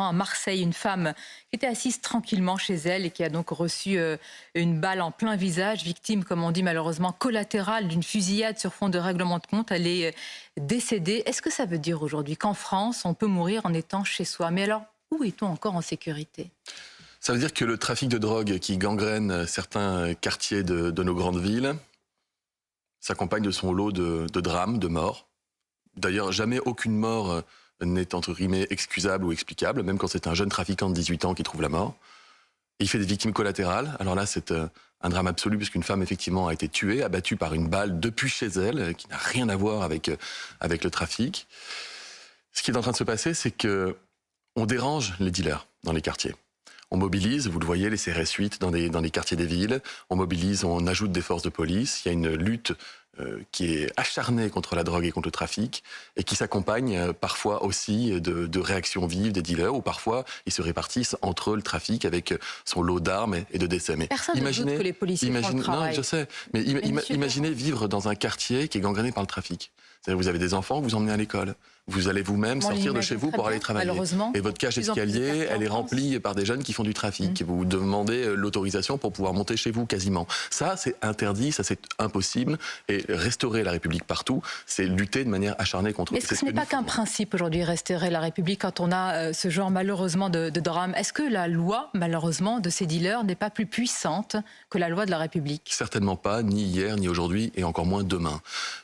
à Marseille, une femme qui était assise tranquillement chez elle et qui a donc reçu une balle en plein visage, victime, comme on dit malheureusement, collatérale d'une fusillade sur fond de règlement de compte. Elle est décédée. Est-ce que ça veut dire aujourd'hui qu'en France, on peut mourir en étant chez soi? Mais alors, où est-on encore en sécurité? Ça veut dire que le trafic de drogue qui gangrène certains quartiers de nos grandes villes s'accompagne de son lot de drames, de morts. D'ailleurs, jamais aucune mort n'est entre guillemets excusable ou explicable, même quand c'est un jeune trafiquant de 18 ans qui trouve la mort. Et il fait des victimes collatérales. Alors là, c'est un drame absolu, puisqu'une femme, effectivement, a été tuée, abattue par une balle depuis chez elle, qui n'a rien à voir avec le trafic. Ce qui est en train de se passer, c'est que on dérange les dealers dans les quartiers. On mobilise, vous le voyez, les CRS 8 dans les quartiers des villes. On mobilise, on ajoute des forces de police. Il y a une lutte qui est acharnée contre la drogue et contre le trafic et qui s'accompagne parfois aussi de réactions vives des dealers où parfois ils se répartissent entre eux le trafic avec son lot d'armes et de décès. Mais personne ne doute que les policiers font le travail. Non, je sais, mais imaginez vivre dans un quartier qui est gangréné par le trafic. Vous avez des enfants, vous emmenez à l'école. Vous allez vous-même sortir de chez vous pour aller travailler. Et votre cage d'escalier, elle est remplie par des jeunes qui font du trafic. Vous demandez l'autorisation pour pouvoir monter chez vous quasiment. Ça, c'est interdit, ça c'est impossible. Et restaurer la République partout, c'est lutter de manière acharnée contre... Est-ce que ce n'est pas qu'un principe aujourd'hui, restaurer la République, quand on a ce genre malheureusement de drame? Est-ce que la loi, malheureusement, de ces dealers n'est pas plus puissante que la loi de la République? Certainement pas, ni hier, ni aujourd'hui, et encore moins demain.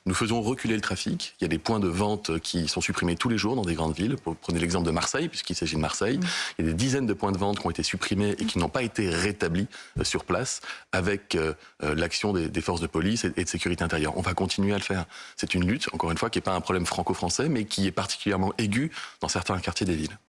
Nous faisons reculer le trafic. Il y a des points de vente qui sont supprimés tous les jours dans des grandes villes. Prenez l'exemple de Marseille, puisqu'il s'agit de Marseille. Il y a des dizaines de points de vente qui ont été supprimés et qui n'ont pas été rétablis sur place avec l'action des forces de police et de sécurité intérieure. On va continuer à le faire. C'est une lutte, encore une fois, qui n'est pas un problème franco-français, mais qui est particulièrement aiguë dans certains quartiers des villes.